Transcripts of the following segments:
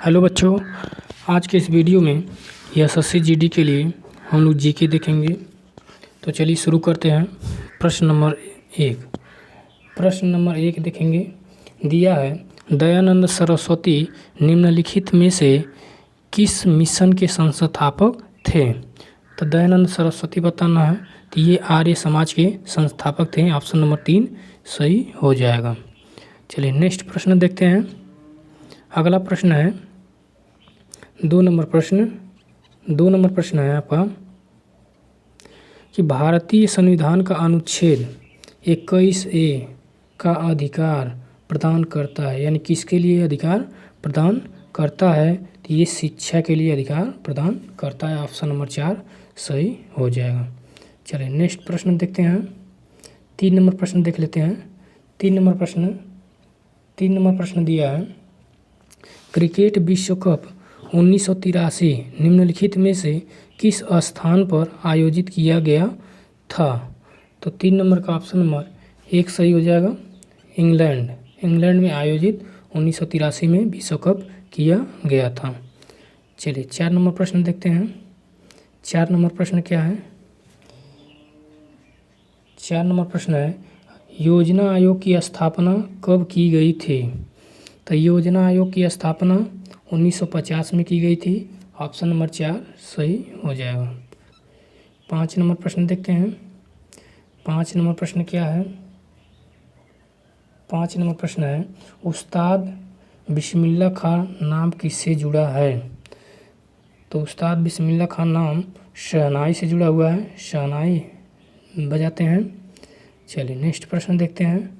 Hello बच्चों, आज के इस वीडियो में एसएससी जीडी के लिए हम लोग जीके देखेंगे। तो चलिए शुरू करते हैं। प्रश्न नंबर एक देखेंगे। दिया है, दयानंद सरस्वती निम्नलिखित में से किस मिशन के संस्थापक थे। तो दयानंद सरस्वती बताना है। तो ये आर्य समाज के संस्थापक थे। ऑप्शन नंबर 3 सही हो जाएगा। चलिए नेक्स्ट प्रश्न देखते हैं। अगला प्रश्न है 2 नंबर प्रश्न है आपका कि भारतीय संविधान का अनुच्छेद 21A का अधिकार प्रदान करता है, यानी किसके लिए अधिकार प्रदान करता है। तो ये शिक्षा के लिए अधिकार प्रदान करता है। ऑप्शन नंबर 4 सही हो जाएगा। चलिए नेक्स्ट प्रश्न देखते हैं। 3 नंबर प्रश्न देख लेते हैं। 3 नंबर प्रश्न दिया है, क्रिकेट विश्व कप 1983 निम्नलिखित में से किस स्थान पर आयोजित किया गया था। तो 3 नंबर का ऑप्शन नंबर 1 सही हो जाएगा। इंग्लैंड में आयोजित 1983 में विश्व कप किया गया था। चलिए 4 नंबर प्रश्न देखते हैं। 4 नंबर प्रश्न क्या है। 4 नंबर प्रश्न है, योजना आयोग की स्थापना कब की गई थी। तो योजना आयोग की स्थापना 1950 में की गई थी। ऑप्शन नंबर 4 सही हो जाएगा। 5 नंबर प्रश्न देखते हैं। 5 नंबर प्रश्न क्या है। 5 नंबर प्रश्न है, उस्ताद बिस्मिल्लाह खान नाम किससे जुड़ा है। तो उस्ताद बिस्मिल्लाह खान नाम शहनाई से जुड़ा हुआ है। शहनाई बजाते हैं। चलिए नेक्स्ट प्रश्न देखते हैं।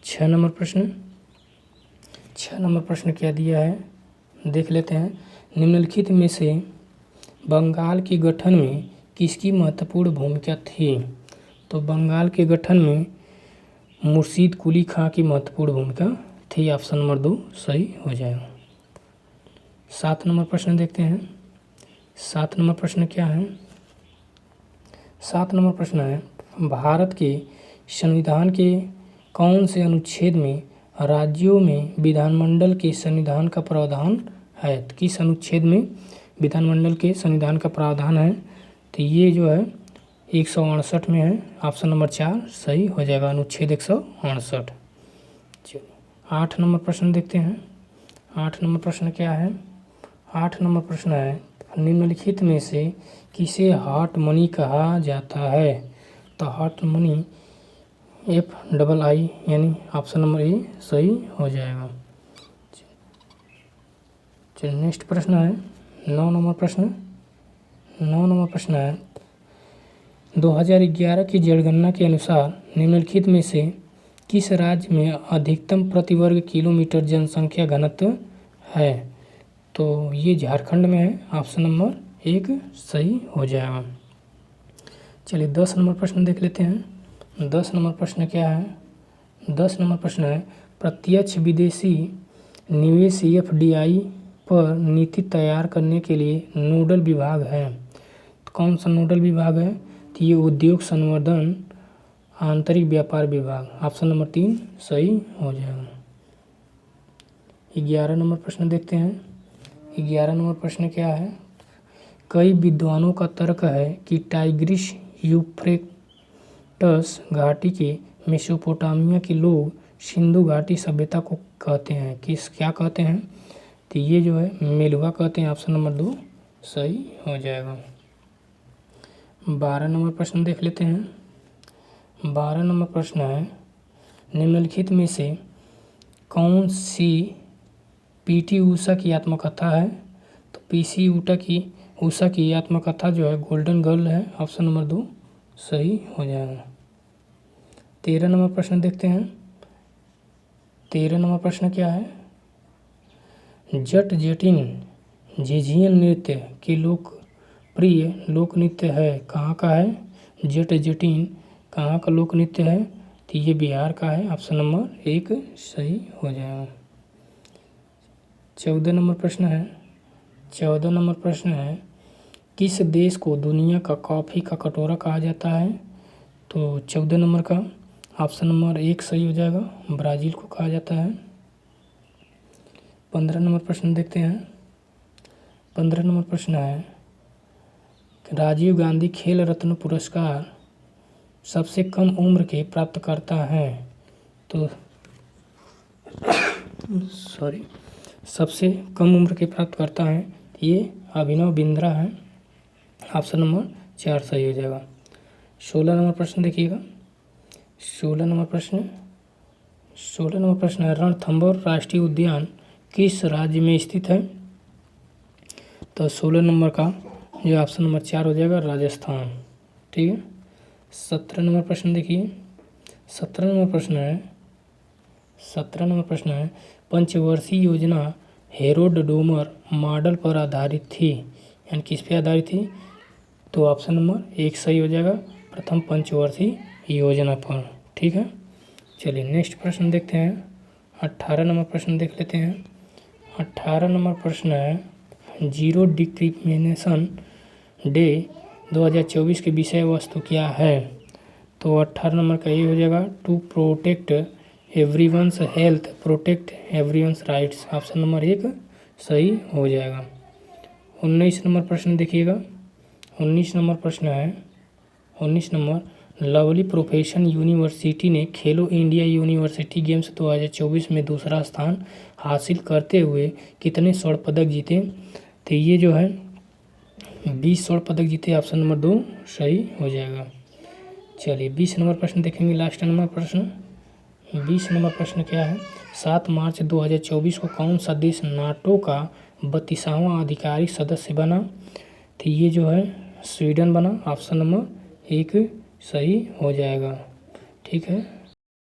6 नंबर प्रश्न क्या दिया है देख लेते हैं। निम्नलिखित में से बंगाल के गठन में किसकी महत्वपूर्ण भूमिका थी। तो बंगाल के गठन में मुर्शीद कुली खां की महत्वपूर्ण भूमिका थी। ऑप्शन नंबर 2 सही हो जाएगा। 7 नंबर प्रश्न देखते हैं। 7 नंबर प्रश्न क्या है। 7 नंबर प्रश्न है, भारत के संविधान के कौन से अनुच्छेद में राज्यों में विधानमंडल के संविधान का प्रावधान है। तो किस अनुच्छेद में विधानमंडल के संविधान का प्रावधान है। तो ये जो है 168 में है। ऑप्शन नंबर 4 सही हो जाएगा। अनुच्छेद 168। चलिए 8 नंबर प्रश्न देखते हैं। 8 नंबर प्रश्न क्या है। 8 नंबर प्रश्न है, निम्नलिखित में से किसे हॉट मनी कहा जाता है। तो हॉट मनी FII यानी ऑप्शन नंबर ए सही हो जाएगा। चलिए नेक्स्ट प्रश्न है 9 नंबर प्रश्न है, 2011 की जनगणना के अनुसार निम्नलिखित में से किस राज्य में अधिकतम प्रति वर्ग किलोमीटर जनसंख्या घनत्व है। तो ये झारखंड में है। ऑप्शन नंबर 1 सही हो जाएगा। चलिए 10 नंबर प्रश्न देख लेते हैं। 10 नंबर प्रश्न क्या है। 10 नंबर प्रश्न है, प्रत्यक्ष विदेशी निवेश FDI पर नीति तैयार करने के लिए नोडल विभाग है। तो कौन सा नोडल विभाग है। तो ये उद्योग संवर्धन आंतरिक व्यापार विभाग। ऑप्शन नंबर 3 सही हो जाएगा। 11 नंबर प्रश्न देखते हैं। 11 नंबर प्रश्न क्या है, कई विद्वानों का तर्क है कि टाइग्रिस यूफ्रेटस घाटी के मेसोपोटामिया के लोग सिंधु घाटी सभ्यता को कहते हैं। क्या कहते हैं। तो ये जो है मेलुहा कहते हैं। ऑप्शन नंबर 2 सही हो जाएगा। 12 नंबर प्रश्न देख लेते हैं। 12 नंबर प्रश्न है, निम्नलिखित में से कौन सी PT ऊषा की आत्मकथा है। तो PC ऊषा की आत्मकथा जो है गोल्डन गर्ल है। ऑप्शन नंबर 2 सही हो जाएगा। 13 नंबर प्रश्न देखते हैं। 13 नंबर प्रश्न क्या है, जट जटिन झिझियन नृत्य के लोकप्रिय लोक नृत्य है कहाँ का है। जट जटिन कहाँ का लोक नृत्य है। तो ये बिहार का है। ऑप्शन नंबर 1 सही हो जाएगा। 14 नंबर प्रश्न है। 14 नंबर प्रश्न है, किस देश को दुनिया का कॉफ़ी का कटोरा कहा जाता है। तो 14 नंबर का ऑप्शन नंबर 1 सही हो जाएगा। ब्राज़ील को कहा जाता है। 15 नंबर प्रश्न देखते हैं। 15 नंबर प्रश्न है, राजीव गांधी खेल रत्न पुरस्कार सबसे कम उम्र के प्राप्तकर्ता हैं। तो सबसे कम उम्र के प्राप्तकर्ता हैं, ये अभिनव बिंद्रा हैं। ऑप्शन नंबर 4 सही हो जाएगा। 16 नंबर प्रश्न देखिएगा। 16 नंबर प्रश्न है, रणथंभौर राष्ट्रीय उद्यान किस राज्य में स्थित है। तो 16 नंबर का जो ऑप्शन नंबर 4 हो जाएगा, राजस्थान। ठीक है। 17 नंबर प्रश्न देखिए। 17 नंबर प्रश्न है, पंचवर्षीय योजना हेरोल्ड डोमर मॉडल पर आधारित थी, यानी किस पे आधारित थी। तो ऑप्शन नंबर 1 सही हो जाएगा, प्रथम पंचवर्षीय योजना पर। ठीक है। चलिए नेक्स्ट प्रश्न देखते हैं। 18 नंबर प्रश्न देख लेते हैं। 18 नंबर प्रश्न है, जीरो डिस्क्रिमिनेशन डे 2024 की विषय वस्तु क्या है। तो 18 नंबर का ये हो जाएगा, to protect everyone's health, protect everyone's rights. Option number 1 सही हो जाएगा। 19 नंबर प्रश्न देखिएगा। 19 नंबर प्रश्न है, 19 नंबर, लवली प्रोफेशन यूनिवर्सिटी ने खेलो इंडिया यूनिवर्सिटी गेम्स 2024 में दूसरा स्थान हासिल करते हुए कितने स्वर्ण पदक जीते। तो ये जो है 20 स्वर्ण पदक जीते। ऑप्शन नंबर 2 सही हो जाएगा। चलिए 20 नंबर प्रश्न देखेंगे, लास्ट नंबर प्रश्न। 20 नंबर प्रश्न क्या है, 7 मार्च 2024 को कौन सा देश नाटो का 32वां आधिकारिक सदस्य बना। तो ये जो है स्वीडन बना। ऑप्शन नंबर 1 सही हो जाएगा। ठीक है।